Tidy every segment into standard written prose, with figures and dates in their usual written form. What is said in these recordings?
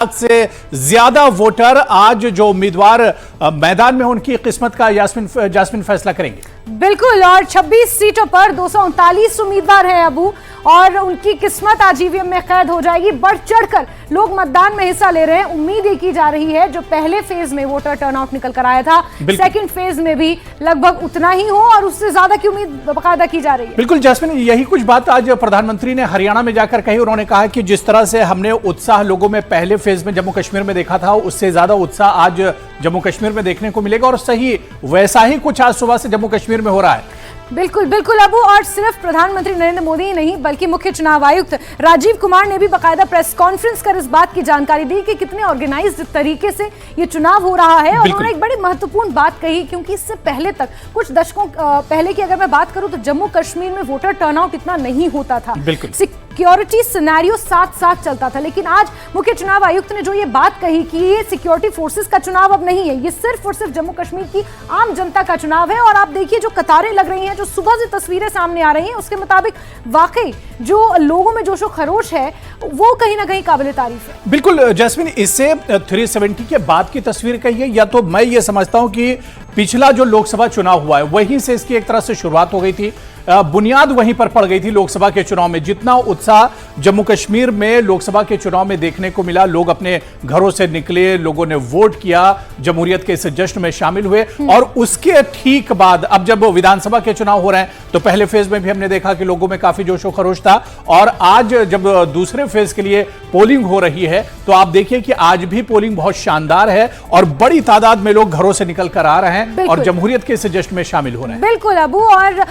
से ज्यादा वोटर आज जो उम्मीदवार मैदान में उनकी किस्मत का जास्मिन फैसला करेंगे। बिल्कुल, और 26 सीटों पर 239 उम्मीदवार हैं अबू, और उनकी किस्मत आज ईवीएम में कैद हो जाएगी। बढ़ चढ़कर लोग मतदान में हिस्सा ले रहे हैं। उम्मीद ये की जा रही है जो पहले फेज में वोटर टर्नआउट निकल कर आया था, सेकंड फेज में भी लगभग उतना ही हो और उससे ज्यादा की उम्मीद बाकायदा की जा रही है। बिल्कुल जैस्मिन, यही कुछ बात आज प्रधानमंत्री ने हरियाणा में जाकर कही। उन्होंने कहा कि जिस तरह से हमने उत्साह लोगों में पहले फेज में जम्मू कश्मीर में देखा था, उससे ज्यादा उत्साह आज जम्मू कश्मीर में देखने को मिलेगा, और सही वैसा ही कुछ आज सुबह से जम्मू कश्मीर में हो रहा है। बिल्कुल बिल्कुल अबू, और सिर्फ प्रधानमंत्री नरेंद्र मोदी ही नहीं बल्कि मुख्य चुनाव आयुक्त राजीव कुमार ने भी बाकायदा प्रेस कॉन्फ्रेंस कर इस बात की जानकारी दी कि कितने ऑर्गेनाइज्ड तरीके से ये चुनाव हो रहा है। और उन्होंने एक बड़ी महत्वपूर्ण बात कही, क्योंकि इससे पहले तक कुछ दशकों पहले की अगर मैं बात करूं तो जम्मू कश्मीर में वोटर टर्नआउट इतना नहीं होता था, सिक्योरिटी सिनेरियो साथ साथ चलता था। लेकिन आज मुख्य चुनाव आयुक्त ने जो ये बात कही कि ये सिक्योरिटी फोर्सेस का चुनाव अब नहीं है, ये सिर्फ और सिर्फ जम्मू कश्मीर की आम जनता का चुनाव है। और आप देखिए जो कतारें लग रही हैं, जो सुबह से तस्वीरें सामने आ रही हैं, उसके मुताबिक वाकई जो लोगों में जोशो खरोश है वो कहीं ना कहीं काबिल तारीफ है। बिल्कुल जैस्मिन, इससे 370 के बाद की तस्वीर कही है, या तो मैं ये समझता हूं कि पिछला जो लोकसभा चुनाव हुआ है वहीं से इसकी एक तरह से शुरुआत हो गई थी, बुनियाद वहीं पर पड़ गई थी लोकसभा के चुनाव में। जितना उत्साह जम्मू कश्मीर में लोकसभा के चुनाव में देखने को मिला, लोग अपने घरों से निकले, लोगों ने वोट किया, जमहूरियत के इस जश्न में शामिल हुए। और उसके ठीक बाद अब जब विधानसभा के चुनाव हो रहे हैं तो पहले फेज में भी हमने देखा कि लोगों में काफी जोशो खरोश था, और आज जब दूसरे फेज के लिए पोलिंग हो रही है तो आप देखिए कि आज भी पोलिंग बहुत शानदार है और बड़ी तादाद में लोग घरों से निकल कर आ रहे हैं और जमहूरियत के इस जश्न में शामिल हो रहे हैं। बिल्कुल अबू, और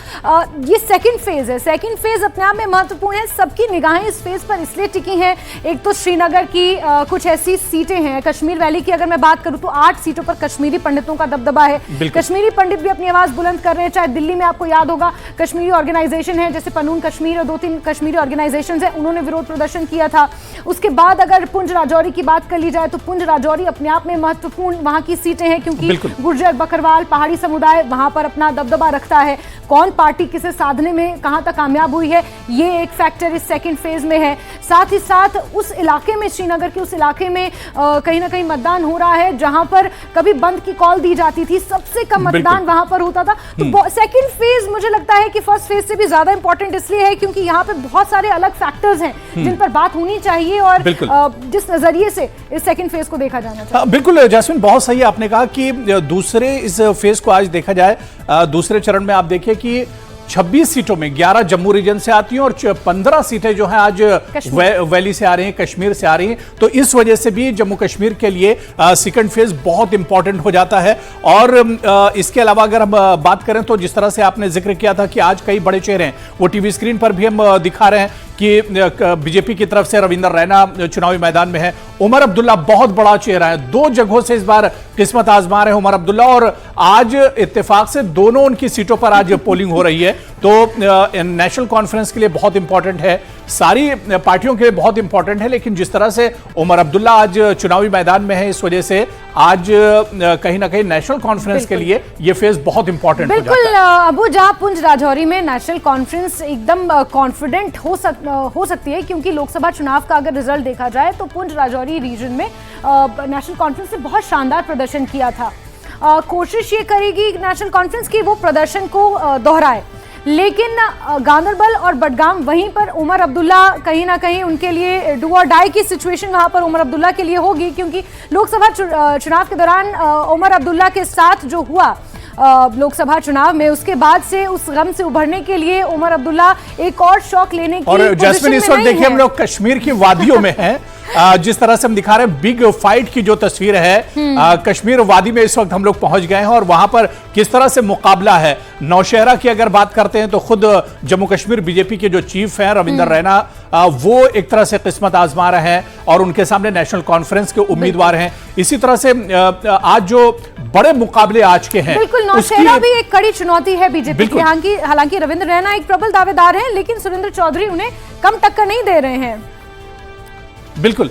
ये सेकंड फेज है। सेकंड फेज अपने आप में महत्वपूर्ण है। सबकी निगाहें इस फेज पर इसलिए टिकी हैं, एक तो श्रीनगर की कुछ ऐसी सीटें हैं, कश्मीर वैली की अगर मैं बात करूं तो 8 सीटों पर कश्मीरी पंडितों का दबदबा है। कश्मीरी पंडित भी अपनी आवाज बुलंद कर रहे हैं। चाहे दिल्ली में आपको याद होगा कश्मीरी ऑर्गेनाइजेशन है जैसे पनून कश्मीर और 2-3 कश्मीरी ऑर्गेनाइजेशन है, उन्होंने विरोध प्रदर्शन किया था। उसके बाद अगर पुंछ राजौरी की बात कर ली जाए तो पुंछ राजौरी अपने आप में महत्वपूर्ण वहां की सीटें हैं, क्योंकि गुर्जर बकरवाल पहाड़ी समुदाय वहां पर अपना दबदबा रखता है। कौन पार्टी किसे साधने में कहां तक कामयाब हुई है, ये एक फैक्टर इस सेकंड फेज में है। साथ ही साथ उस इलाके में, श्रीनगर के उस इलाके में कहीं ना कहीं मतदान हो रहा है जहां पर कभी बंद की कॉल दी जाती थी, सबसे कम मतदान वहां पर होता था। तो सेकंड फेज मुझे लगता है कि फर्स्ट फेज से भी ज्यादा इंपॉर्टेंट इसलिए है क्योंकि यहाँ पे बहुत सारे अलग फैक्टर्स हैं जिन पर बात होनी चाहिए और जिस नजरिए से इस सेकंड फेज को देखा जाना चाहिए। बिल्कुल जैस्मिन, बहुत सही आपने कहा कि दूसरे इस फेज को आज देखा जाए, दूसरे चरण में आप देखिए कि 26 सीटों में 11 जम्मू रीजन से आती हैं और 15 सीटें जो हैं आज वैली से आ रही हैं, कश्मीर से आ रही हैं। तो इस वजह से भी जम्मू कश्मीर के लिए सेकंड फेज बहुत इंपॉर्टेंट हो जाता है। और इसके अलावा अगर हम बात करें तो जिस तरह से आपने जिक्र किया था कि आज कई बड़े चेहरे हैं, वो टीवी स्क्रीन पर भी हम दिखा रहे हैं कि बीजेपी की तरफ से रविंदर रैना चुनावी मैदान में है, उमर अब्दुल्ला बहुत बड़ा चेहरा है, 2 जगहों से इस बार किस्मत आजमा रहे हैं उमर अब्दुल्ला, और आज इत्तेफाक से दोनों उनकी सीटों पर आज पोलिंग हो रही है। तो नेशनल कॉन्फ्रेंस के लिए बहुत इंपॉर्टेंट है, सारी पार्टियों के लिए बहुत इंपॉर्टेंट है, लेकिन जिस तरह से उमर अब्दुल्ला आज चुनावी मैदान में है, इस वजह से आज कहीं ना कहीं नेशनल कॉन्फ्रेंस के लिए ये फेज बहुत इंपॉर्टेंट हो जाता है। बिल्कुल अबू, जहां पुंछ राजौरी में नेशनल कॉन्फ्रेंस एकदम कॉन्फिडेंट हो सकती है, क्योंकि लोकसभा चुनाव का अगर रिजल्ट देखा जाए तो पुंछ राजौरी रीजन में नेशनल कॉन्फ्रेंस ने बहुत शानदार प्रदर्शन किया था। कोशिश ये करेगी नेशनल कॉन्फ्रेंस की वो प्रदर्शन को दोहराए, लेकिन गांदरबल और बडगाम वहीं पर उमर अब्दुल्ला कहीं ना कहीं उनके लिए डू और डाई की सिचुएशन वहां पर उमर अब्दुल्ला के लिए होगी, क्योंकि लोकसभा चुनाव के दौरान उमर अब्दुल्ला के साथ जो हुआ लोकसभा चुनाव में, उसके बाद से उस गम से उभरने के लिए उमर अब्दुल्ला एक और शॉक लेने की और जैस्मिन इस वक्त देखिए हम लोग कश्मीर की वादियों में हैं, जिस तरह से हम दिखा रहे हैं बिग फाइट की जो तस्वीर है, कश्मीर वादी में इस वक्त हम लोग पहुंच गए हैं और वहां पर किस तरह से मुकाबला है। नौशहरा की अगर बात करते हैं तो खुद जम्मू कश्मीर बीजेपी के जो चीफ हैं रविंदर रैना, वो एक तरह से किस्मत आजमा रहे हैं और उनके सामने नेशनल कॉन्फ्रेंस के उम्मीदवार हैं। इसी तरह से आज जो बड़े मुकाबले आज के हैं, बिल्कुल नौशहरा भी एक कड़ी चुनौती है बीजेपी की। हालांकि रविंद्र रैना एक प्रबल दावेदार हैं, लेकिन सुरेंद्र चौधरी उन्हें कम टक्कर नहीं दे रहे हैं। बिल्कुल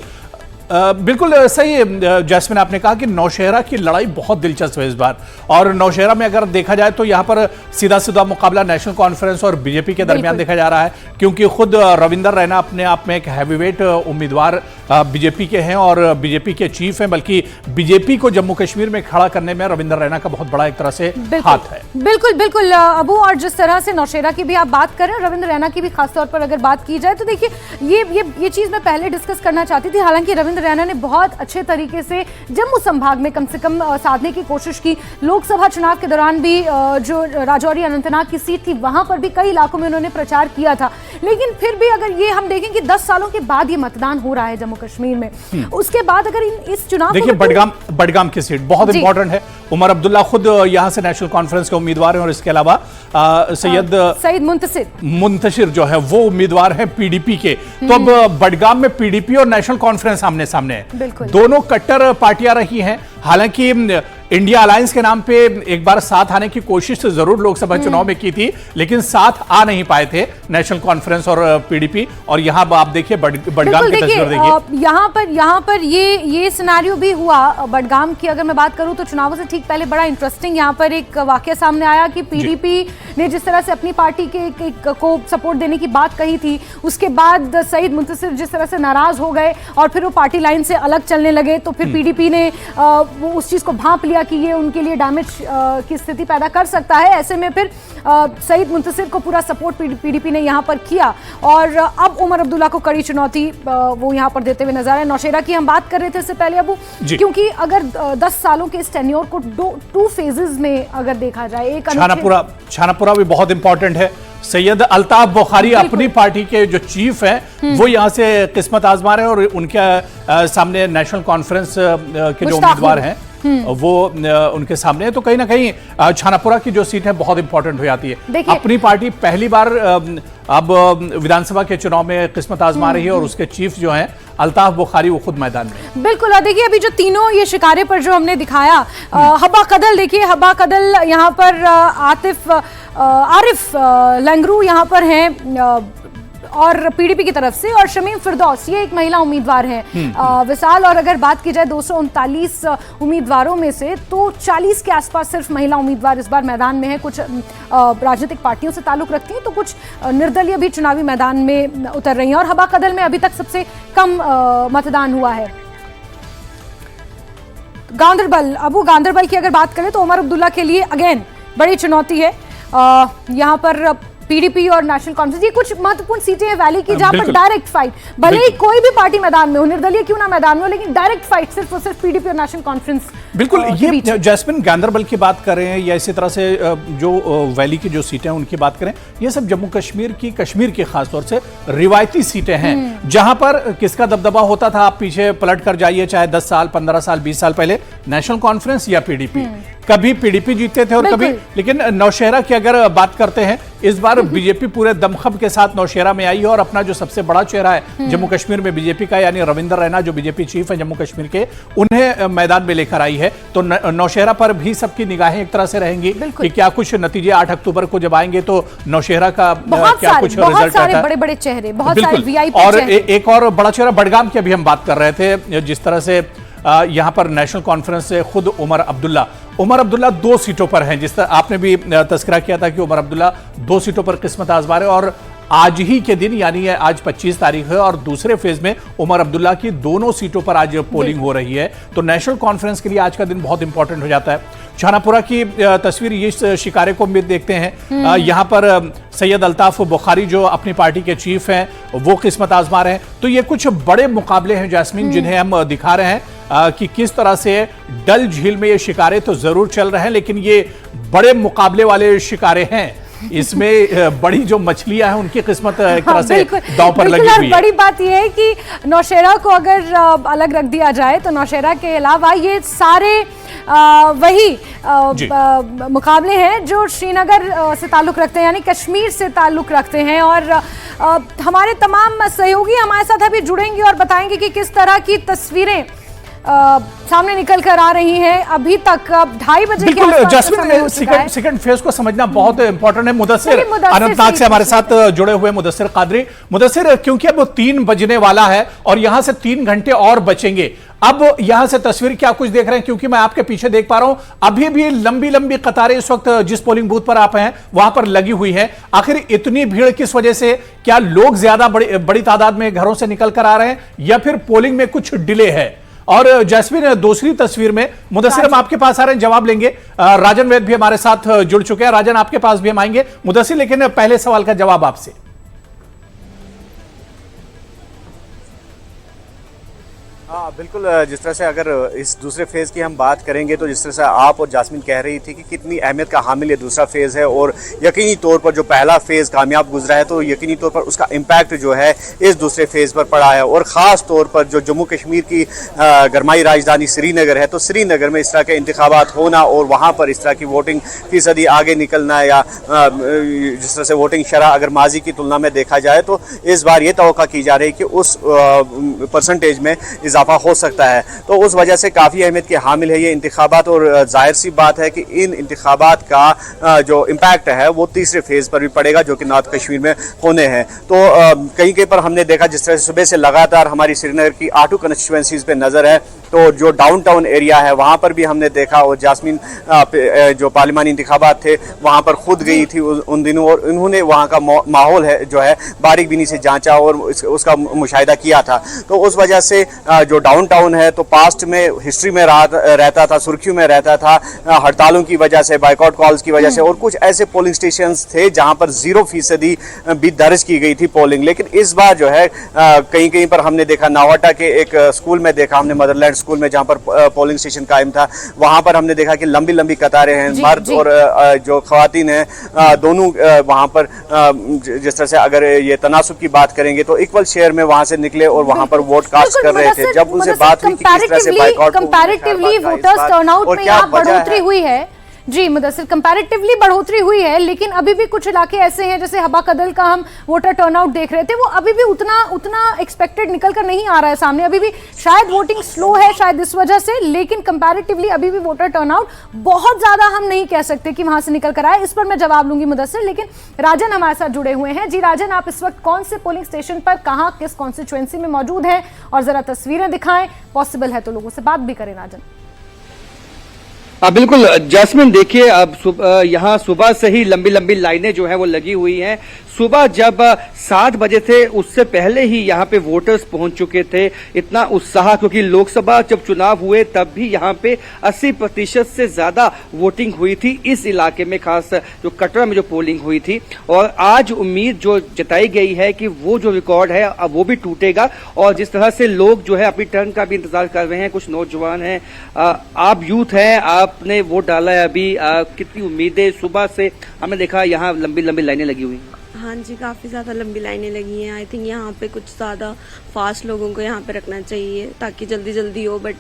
बिल्कुल सही है जैस्मिन, आपने कहा कि नौशहरा की लड़ाई बहुत दिलचस्प है इस बार। और नौशहरा में अगर देखा जाए तो यहाँ पर सीधा सीधा मुकाबला नेशनल कॉन्फ्रेंस और बीजेपी के दरमियान देखा जा रहा है, क्योंकि खुद रविंदर रैना अपने आप में एक हैवीवेट उम्मीदवार बीजेपी के हैं और बीजेपी के चीफ हैं, बल्कि बीजेपी को जम्मू कश्मीर में खड़ा करने में रविंदर रैना का बहुत बड़ा एक तरह से हाथ है। बिल्कुल बिल्कुल अबू, और जिस तरह से नौशहरा की भी आप बात कर रहे हैं, रविंद्र रैना की भी खासतौर पर अगर बात की जाए तो देखिए ये चीज मैं पहले डिस्कस करना चाहती थी। हालांकि रविंद्र रैना ने बहुत अच्छे तरीके से जम्मू संभाग में कम से कम साधने की कोशिश की। लोकसभा चुनाव के दौरान भी जो राजौरी अनंतनाग की सीट थी वहां पर भी कई इलाकों में उन्होंने प्रचार किया था। लेकिन फिर भी अगर ये हम देखें कि 10 सालों के बाद ये मतदान हो रहा है जम्मू कश्मीर में, उसके बाद अगर इस चुनाव देखिए बडगाम की सीट बहुत इंपॉर्टेंट है। उमर अब्दुल्ला खुद यहां से नेशनल कॉन्फ्रेंस के उम्मीदवार हैं और इसके अलावा सैयद मुंतशिर जो है वो उम्मीदवार हैं पीडीपी के। तो अब बडगाम में पीडीपी और नेशनल कॉन्फ्रेंस आमने सामने है, दोनों कट्टर पार्टियां रही हैं। हालांकि इंडिया अलायंस के नाम पे एक बार साथ आने की कोशिश तो जरूर लोकसभा चुनाव में की थी, लेकिन साथ आ नहीं पाए थे नेशनल कॉन्फ्रेंस और पीडीपी। और यहाँ आप देखिए बडगाम की तस्वीर देखिए, यहाँ पर ये सिनेरियो भी हुआ बडगाम की। अगर मैं बात करूं तो चुनावों से ठीक पहले बड़ा इंटरेस्टिंग यहाँ पर एक वाकया सामने आया कि पीडीपी ने जिस तरह से अपनी पार्टी के को सपोर्ट देने की बात कही थी, उसके बाद सईद मुंतसिर जिस तरह से नाराज हो गए और फिर वो पार्टी लाइन से अलग चलने लगे, तो फिर पीडीपी ने वो उस चीज को भांप लिया कि ये उनके लिए डैमेज की स्थिति पैदा कर सकता है। ऐसे में फिर सईद मुंतसिर को पूरा सपोर्ट पीडीपी ने यहाँ पर किया और अब उमर अब्दुल्ला को कड़ी चुनौती वो यहाँ पर देते हुए नजर आए। नौशहरा की हम बात कर रहे थे इससे पहले अबू, क्योंकि अगर 10 सालों के इस टेन्योर को 2 फेजेस में अगर देखा जाए, एक छानापुरा भी बहुत इंपॉर्टेंट है। सैयद अल्ताफ बुखारी अपनी पार्टी के जो चीफ हैं वो यहाँ से किस्मत आजमा रहे हैं और उनके सामने नेशनल कॉन्फ्रेंस के जो उम्मीदवार हैं वो उनके सामने है। तो कहीं ना कहीं छानापुरा की जो सीट है बहुत इंपॉर्टेंट हो जाती है। अपनी पार्टी पहली बार अब विधानसभा के चुनाव में किस्मत आजमा रही है और उसके चीफ जो हैं अल्ताफ बुखारी वो खुद मैदान में। बिल्कुल, और देखिए अभी जो तीनों ये शिकारे पर जो हमने दिखाया, हब्बा कदल, देखिए हब्बा कदल यहाँ पर आरिफ लंगरू यहाँ पर हैं और पीडीपी की तरफ से, और शमीम फिरदौस ये एक महिला उम्मीदवार हैं विशाल। और अगर बात की जाए 239 उम्मीदवारों में से तो 40 के आसपास सिर्फ महिला उम्मीदवार इस बार मैदान में है। कुछ राजनीतिक पार्टियों से ताल्लुक रखती हैं तो कुछ निर्दलीय भी चुनावी मैदान में उतर रही हैं। और हब्बा कदल में अभी तक सबसे कम मतदान हुआ है। गांधरबल की अगर बात करें तो उमर अब्दुल्ला के लिए अगेन बड़ी चुनौती है। यहाँ पर पीडीपी और नेशनल कॉन्फ्रेंस, ये कुछ महत्वपूर्ण सीटें हैं वैली की जहां पर डायरेक्ट फाइट, भले ही कोई भी पार्टी मैदान में हो, निर्दलीय क्यों ना मैदान में हो, लेकिन डायरेक्ट फाइट सिर्फ और सिर्फ पीडीपी और नेशनल कॉन्फ्रेंस। बिल्कुल, ये जैस्मिन गांधरबल की बात करें या इसी तरह से जो वैली की जो सीटें हैं उनकी बात करें, ये सब जम्मू कश्मीर की खासतौर से रिवायती सीटें हैं जहां पर किसका दबदबा होता था। आप पीछे पलट कर जाइए, चाहे 10 साल 15 साल 20 साल पहले नेशनल कॉन्फ्रेंस या पीडीपी, कभी पीडीपी जीतते थे और कभी, लेकिन नौशहरा की अगर बात करते हैं इस बार बीजेपी पूरे दमखम के साथ नौशहरा में आई है और अपना जो सबसे बड़ा चेहरा है जम्मू कश्मीर में बीजेपी का, यानी रविंदर रैना जो बीजेपी चीफ है जम्मू कश्मीर के, उन्हें मैदान में लेकर आई है। तो नौशहरा पर भी सबकी निगाहें एक तरह से रहेंगी कि क्या कुछ नतीजे 8 अक्टूबर को जब आएंगे तो नौशहरा का क्या कुछ रिजल्ट आता है। बड़े-बड़े चेहरे, बहुत सारे वीआईपी और एक और बड़ा चेहरा बडगाम की अभी हम बात कर रहे थे, जिस तरह से यहां पर नेशनल कॉन्फ्रेंस से खुद उमर अब्दुल्ला 2 सीटों पर हैं। जिस तरह आपने भी तस्करा किया था कि उमर अब्दुल्ला 2 सीटों पर किस्मत आजमा रहे और आज ही के दिन यानी आज 25 तारीख है और दूसरे फेज में उमर अब्दुल्ला की दोनों सीटों पर आज पोलिंग हो रही है। तो नेशनल कॉन्फ्रेंस के लिए आज का दिन बहुत इंपॉर्टेंट हो जाता है। छानापुरा की तस्वीर इस शिकारे को भी देखते हैं। यहाँ पर सैयद अल्ताफ बुखारी जो अपनी पार्टी के चीफ हैं वो किस्मत आजमा रहे हैं। तो ये कुछ बड़े मुकाबले हैं जैस्मिन, जिन्हें हम दिखा रहे हैं कि किस तरह से डल झील में ये शिकारे तो जरूर चल रहे हैं, लेकिन ये बड़े मुकाबले वाले शिकारे हैं। इसमें बड़ी जो मछलियां हैं उनकी किस्मत एक तरह से दांव पर लगी हुई है। बड़ी बात यह है कि नौशहरा को अगर अलग रख दिया जाए तो नौशहरा के अलावा ये सारे वही मुकाबले हैं जो श्रीनगर से ताल्लुक रखते हैं, यानी कश्मीर से ताल्लुक रखते हैं। और हमारे तमाम सहयोगी हमारे साथ अभी जुड़ेंगे और बताएंगे कि किस तरह की तस्वीरें सामने निकल कर आ रही हैं। अभी तक 2:30 बजे के बिल्कुल आसपास जैस्मिन, समय हो चुका है। सेकंड फेज को समझना बहुत इंपॉर्टेंट है। मुदस्सिर चलिए, मुदस्सिर अनंतनाग से हमारे साथ जुड़े हुए मुदस्सिर कादरी। मुदस्सिर, क्योंकि अब 3 बजने वाला है और यहां से 3 घंटे और बचेंगे, अब यहां से तस्वीर क्या कुछ देख रहे हैं? क्योंकि मैं आपके पीछे देख पा रहा हूं अभी भी लंबी लंबी कतारें इस वक्त जिस पोलिंग बूथ पर आप हैं वहां पर लगी हुई है। आखिर इतनी भीड़ किस वजह से? क्या लोग ज्यादा बड़ी तादाद में घरों से निकल कर आ रहे हैं या फिर पोलिंग में कुछ डिले है? और जैस्मिन, दूसरी तस्वीर में मुदस्सिर हम आपके पास आ रहे हैं, जवाब लेंगे। राजन वैद भी हमारे साथ जुड़ चुके हैं। राजन, आपके पास भी हम आएंगे। मुदस्सिर, लेकिन पहले सवाल का जवाब आपसे। हाँ बिल्कुल, जिस तरह से अगर इस दूसरे फेज़ की हम बात करेंगे तो जिस तरह से आप और जास्मिन कह रही थी कि कितनी अहमियत का हामिल ये दूसरा फेज़ है और यकीनी तौर पर जो पहला फेज़ कामयाब गुजरा है तो यकीनी तौर पर उसका इम्पैक्ट जो है इस दूसरे फेज़ पर पड़ा है। और ख़ास तौर पर जो जम्मू कश्मीर की गरमाई राजधानी श्रीनगर है, तो श्रीनगर में इस तरह के इंतखाबात होना और वहाँ पर इस तरह की वोटिंग फीसदी आगे निकलना या जिस तरह से वोटिंग शरह अगर माजी की तुलना में देखा जाए तो इस बार ये तवक्का की जा रही है कि उस परसेंटेज में इजाफा हो सकता है। तो उस वजह से काफ़ी अहमियत के हामिल है ये इंतखाबात और जाहिर सी बात है कि इन इंतखाबात का जो इम्पैक्ट है वो तीसरे फेज़ पर भी पड़ेगा जो कि नॉर्थ कश्मीर में होने हैं। तो कहीं कहीं पर हमने देखा जिस तरह से सुबह से लगातार हमारी श्रीनगर की 8 कंस्टिट्यूएंसीज पे नज़र है, तो जो डाउनटाउन एरिया है वहाँ पर भी हमने देखा और जास्मिन जो पार्लिमानी इंतखाबात थे वहाँ पर खुद गई थी उन दिनों और उन्होंने वहाँ का माहौल है जो है बारीक बीनी से जांचा और उसका मुशाहिदा किया था। तो उस वजह से जो डाउनटाउन है तो पास्ट में हिस्ट्री में रहता था, सुर्खियों में रहता था हड़तालों की वजह से, बाइकआउट कॉल्स की वजह से, और कुछ ऐसे पोलिंग स्टेशंस थे जहाँ पर 0% भी दर्ज की गई थी पोलिंग। लेकिन इस बार जो है कहीं कहीं पर हमने देखा, नावाटा के एक स्कूल में देखा हमने, मदरलैंड स्कूल में जहाँ पर पोलिंग स्टेशन कायम था, वहाँ पर हमने देखा कि लंबी लंबी कतारें हैं, मर्द और जो खवातीन हैं दोनों वहाँ पर जिस तरह से अगर ये तनासुब की बात करेंगे तो इक्वल शेयर में वहाँ से निकले और वहाँ पर वोट कास्ट कर रहे थे। जब उनसे बात हुई कि किस तरह से बाइकआउट कंपैरेटिवली वोटर्स टर्नआउट में यहाँ बढ़ोतरी हुई है। जी मुदस्सिर, कंपैरेटिवली बढ़ोतरी हुई है, लेकिन अभी भी कुछ इलाके ऐसे हैं जैसे हबा कदल का हम वोटर टर्नआउट देख रहे थे, वो अभी भी उतना एक्सपेक्टेड निकल कर नहीं आ रहा है सामने। अभी भी शायद वोटिंग स्लो है शायद इस वजह से, लेकिन कंपैरेटिवली अभी भी वोटर टर्नआउट बहुत ज्यादा हम नहीं कह सकते कि वहां से निकल कर आए। इस पर मैं जवाब लूंगी मुदस्सिर, लेकिन राजन हमारे साथ जुड़े हुए हैं। जी राजन, आप इस वक्त कौन से पोलिंग स्टेशन पर कहां किस कॉन्स्टिट्यूएंसी में मौजूद हैं और जरा तस्वीरें दिखाएं, पॉसिबल है तो लोगों से बात भी करें राजन। बिल्कुल जैस्मिन, देखिए अब यहाँ सुबह से ही लंबी लंबी लाइनें जो है वो लगी हुई हैं। सुबह जब 7 बजे थे उससे पहले ही यहाँ पे वोटर्स पहुंच चुके थे। इतना उत्साह, क्योंकि लोकसभा जब चुनाव हुए तब भी यहाँ पे 80% से ज्यादा वोटिंग हुई थी इस इलाके में, खास जो कटरा में जो पोलिंग हुई थी। और आज उम्मीद जो जताई गई है कि वो जो रिकॉर्ड है अब वो भी टूटेगा। और जिस तरह से लोग जो है अपनी टर्न का भी इंतजार कर रहे हैं, कुछ नौजवान हैं, आप यूथ हैं, आपने वोट डाला है अभी, कितनी उम्मीदें? सुबह से हमने देखा यहाँ लंबी लंबी लाइनें लगी हुई हैं। हाँ जी, काफ़ी ज़्यादा लंबी लाइनें लगी हैं। आई थिंक यहाँ पे कुछ ज़्यादा फास्ट लोगों को यहाँ पे रखना चाहिए ताकि जल्दी जल्दी हो, बट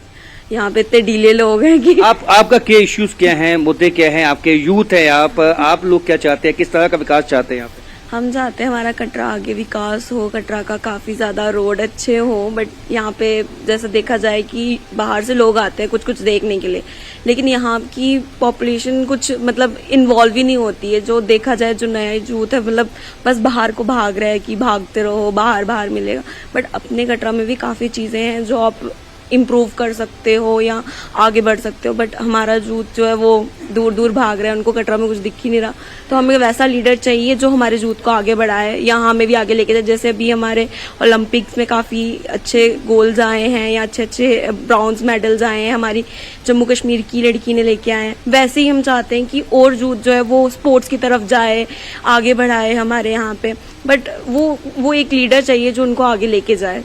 यहाँ पे इतने डीले लोग हैं कि आपका क्या इश्यूज क्या हैं, मुद्दे क्या हैं? आपके यूथ है, आप लोग क्या चाहते हैं, किस तरह का विकास चाहते हैं यहाँ पे? हम चाहते हैं हमारा कटरा आगे विकास हो, कटरा का काफ़ी ज़्यादा रोड अच्छे हो, बट यहाँ पे जैसा देखा जाए कि बाहर से लोग आते हैं कुछ देखने के लिए, लेकिन यहाँ की पॉपुलेशन कुछ मतलब इन्वॉल्व ही नहीं होती है। जो देखा जाए जो नया यूथ है मतलब बस बाहर को भाग रहा है कि भागते रहो, बाहर मिलेगा, बट अपने कटरा में भी काफ़ी चीज़ें हैं जो आप इम्प्रूव कर सकते हो या आगे बढ़ सकते हो, बट हमारा यूथ जो है वो दूर भाग रहा है, उनको कटरा में कुछ दिख ही नहीं रहा। तो हमें वैसा लीडर चाहिए जो हमारे यूथ को आगे बढ़ाए या हमें भी आगे लेके जाए। जैसे अभी हमारे ओलंपिक्स में काफ़ी अच्छे गोल्स आए हैं या अच्छे ब्रॉन्ज मेडल्स आए हैं, हमारी जम्मू कश्मीर की लड़की ने लेके आए हैं, वैसे ही हम चाहते हैं कि और यूथ जो है वो स्पोर्ट्स की तरफ जाए, आगे बढ़ाए हमारे यहाँ पे, बट वो एक लीडर चाहिए जो उनको आगे लेके जाए।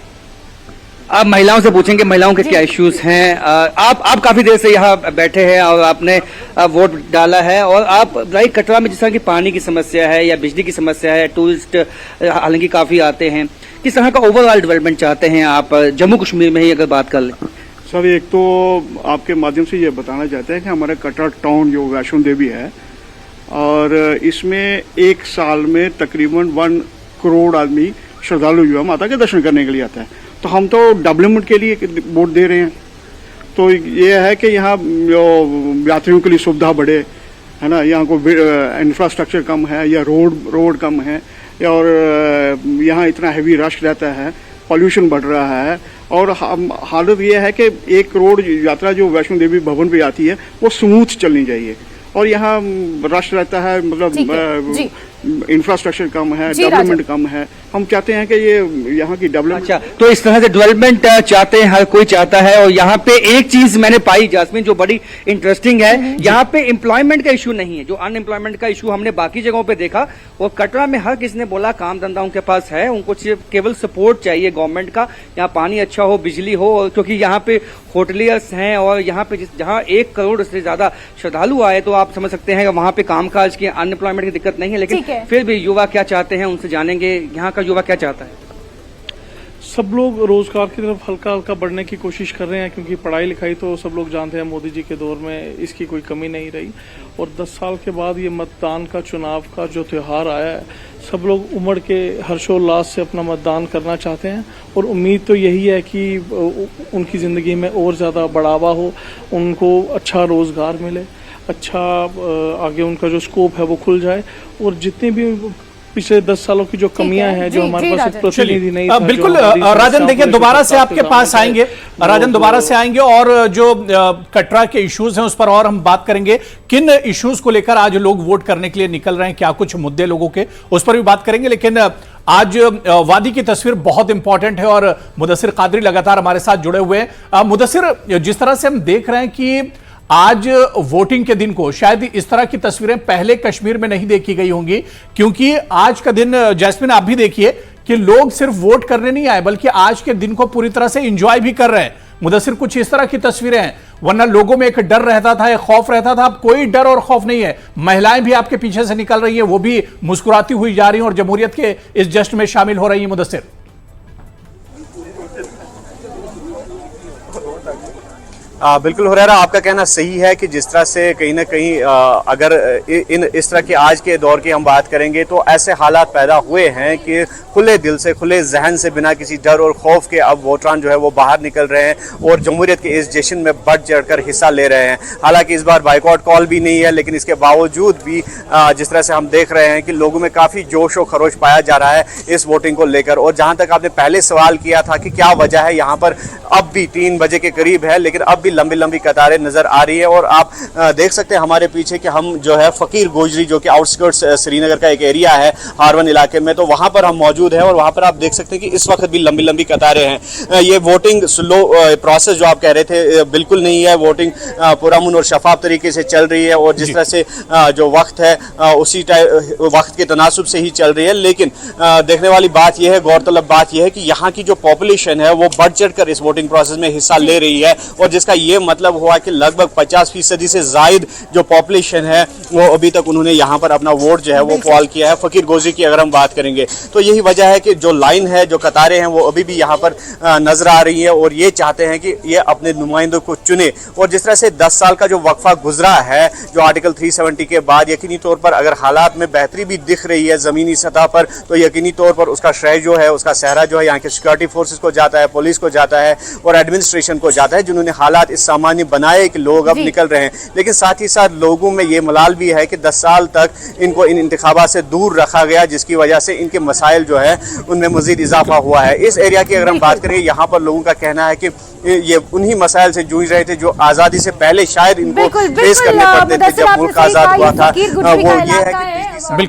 आप महिलाओं से पूछेंगे महिलाओं के क्या इश्यूज हैं। आप काफी देर से यहाँ बैठे हैं और आपने वोट डाला है, और आप राइट कटरा में जिस तरह की पानी की समस्या है या बिजली की समस्या है, टूरिस्ट हालांकि काफी आते हैं, किस तरह का ओवरऑल डेवलपमेंट चाहते हैं आप जम्मू कश्मीर में ही अगर बात कर लें? सर, एक तो आपके माध्यम से ये बताना चाहते हैं कि हमारा कटरा टाउन जो वैष्णो देवी है, और इसमें एक साल में तकरीबन 1 करोड़ आदमी श्रद्धालु जो है माता के दर्शन करने के लिए आता है। तो हम तो डेवलपमेंट के लिए वोट दे रहे हैं, तो ये है कि यहाँ यात्रियों के लिए सुविधा बढ़े, है ना। यहाँ को इंफ्रास्ट्रक्चर कम है या रोड कम है, और यहाँ इतना हैवी रश रहता है, पॉल्यूशन बढ़ रहा है। और हालत ये है कि 1 करोड़ यात्रा जो वैष्णो देवी भवन पे आती है वो स्मूथ चलनी चाहिए, और यहाँ रश रहता है, मतलब इंफ्रास्ट्रक्चर कम है, डेवलपमेंट कम है। हम चाहते हैं कि ये यहाँ की डेवलपमेंट। अच्छा, तो इस तरह से डेवलपमेंट चाहते हैं, हर कोई चाहता है। और यहाँ पे एक चीज मैंने पाई जास्मीन जो बड़ी इंटरेस्टिंग है, यहाँ पे एम्प्लॉयमेंट का इशू नहीं है, जो अनएम्प्लॉयमेंट का इशू हमने बाकी जगहों पे देखा। और कटरा में हर किसी ने बोला काम धंधा उनके पास है, उनको सिर्फ केवल सपोर्ट चाहिए गवर्नमेंट का, यहाँ पानी अच्छा हो, बिजली हो, क्योंकि यहाँ पे होटलियर्स हैं। और यहाँ पे जहाँ 1 करोड़ से ज्यादा श्रद्धालु आए, तो आप समझ सकते हैं वहां पे कामकाज की, अनएम्प्लॉयमेंट की दिक्कत नहीं है। लेकिन फिर भी युवा क्या चाहते हैं, उनसे जानेंगे यहाँ का युवा क्या चाहता है। सब लोग रोजगार की तरफ हल्का हल्का बढ़ने की कोशिश कर रहे हैं, क्योंकि पढ़ाई लिखाई तो सब लोग जानते हैं मोदी जी के दौर में इसकी कोई कमी नहीं रही। और 10 साल के बाद ये मतदान का, चुनाव का जो त्यौहार आया है, सब लोग उमड़ के हर्षोल्लास से अपना मतदान करना चाहते हैं। और उम्मीद तो यही है कि उनकी ज़िंदगी में और ज़्यादा बढ़ावा हो, उनको अच्छा रोज़गार मिले, अच्छा आगे उनका जो स्कोप है वो खुल जाए। और जितनी भी पिछले 10 सालों की जो कमियां हैं, जो हमारे पास एक प्रतिनिधि नहीं था, बिल्कुल राजन, देखिए दोबारा से आपके पास आएंगे, राजन दोबारा से आएंगे, और जो कटरा के इश्यूज हैं उस पर और हम बात करेंगे। किन इश्यूज को लेकर आज लोग वोट करने के लिए निकल रहे हैं, क्या कुछ मुद्दे लोगों के, उस पर भी बात करेंगे। लेकिन आज वादी की तस्वीर बहुत इंपॉर्टेंट है और मुदस्सिर कादरी लगातार हमारे साथ जुड़े हुए हैं। मुदस्सिर, जिस तरह से हम देख रहे हैं कि आज वोटिंग के दिन को शायद इस तरह की तस्वीरें पहले कश्मीर में नहीं देखी गई होंगी, क्योंकि आज का दिन, जैस्मिन आप भी देखिए कि लोग सिर्फ वोट करने नहीं आए, बल्कि आज के दिन को पूरी तरह से एंजॉय भी कर रहे हैं। मुदस्सिर, कुछ इस तरह की तस्वीरें हैं, वरना लोगों में एक डर रहता था, एक खौफ रहता था, अब कोई डर और खौफ नहीं है। महिलाएं भी आपके पीछे से निकल रही हैं, वो भी मुस्कुराती हुई जा रही हैं और जमहूरियत के इस जश्न में शामिल हो रही हैं। मुदस्सिर, बिल्कुल हुरैरा, आपका कहना सही है कि जिस तरह से कहीं ना कहीं अगर इस तरह के आज के दौर की हम बात करेंगे तो ऐसे हालात पैदा हुए हैं कि खुले दिल से, खुले जहन से, बिना किसी डर और खौफ के अब वोटरान जो है वो बाहर निकल रहे हैं और जमहूरियत के इस जश्न में बढ़ चढ़कर हिस्सा ले रहे हैं। हालांकि इस बार बाइकआउट कॉल भी नहीं है, लेकिन इसके बावजूद भी जिस तरह से हम देख रहे हैं कि लोगों में काफ़ी जोश और खरोश पाया जा रहा है इस वोटिंग को लेकर। और जहाँ तक आपने पहले सवाल किया था कि क्या वजह है, यहाँ पर अब भी 3 बजे के करीब है, लेकिन अब भी लंबी लंबी कतारें नजर आ रही है। और आप देख सकते हैं हमारे पीछे कि हम जो है फकीर गोजरी, जो कि आउटस्कर्ट्स श्रीनगर का एक एरिया है हारवन इलाके में, तो वहां पर हम मौजूद हैं। और वहां पर आप देख सकते हैं कि इस वक्त भी लंबी लंबी कतारें हैं। ये वोटिंग स्लो प्रोसेस जो आप कह रहे थे बिल्कुल नहीं है, वोटिंग पुरअमन और शफाफ तरीके से चल रही है। और जिस तरह से जो वक्त है उसी वक्त के तनासुब से ही चल रही है। लेकिन देखने वाली बात यह है, गौरतलब बात यह है कि यहाँ की जो पॉपुलेशन है वो बढ़ चढ़कर इस वोटिंग प्रोसेस में हिस्सा ले रही है। और जिसका ये मतलब हुआ कि लगभग 50% से जायद जो पॉपुलेशन है वो अभी तक उन्होंने यहाँ पर अपना वोट जो है वो फॉल किया है। फकीर गोजरी की अगर हम बात करेंगे तो यही वजह है कि जो लाइन है, जो कतारें हैं, वो अभी भी यहाँ पर नजर आ रही है और ये चाहते हैं कि ये अपने नुमाइंदों को चुने। और जिस तरह से 10 साल का जो वक्फा गुजरा है, जो आर्टिकल 370 के बाद, यकीनी तौर पर अगर हालात में बेहतरी भी दिख रही है जमीनी सतह पर, तो यकीनी तौर पर उसका श्रेय जो है, उसका सहरा जो है यहाँ के सिक्योरिटी फोर्सेस को जाता है, पुलिस को जाता है और एडमिनिस्ट्रेशन को जाता है, जिन्होंने हालात इस सामान्य बनाए कि लोग अब निकल रहे हैं। लेकिन साथ ही साथ लोगों में ये मलाल भी है कि 10 साल तक इनको इन इंतखाबात से दूर रखा गया, जिसकी वजह से इनके मसाइल जो है उनमें मजीद इजाफा हुआ है। इस एरिया की अगर हम बात करें, यहाँ पर लोगों का कहना है कि ये उन्हीं मसाइल से जूझ रहे थे जो आज़ादी से पहले शायद इनको फेस करने पड़ते थे जब मुल्क आज़ाद हुआ था। वो ये है कि बिल्कुल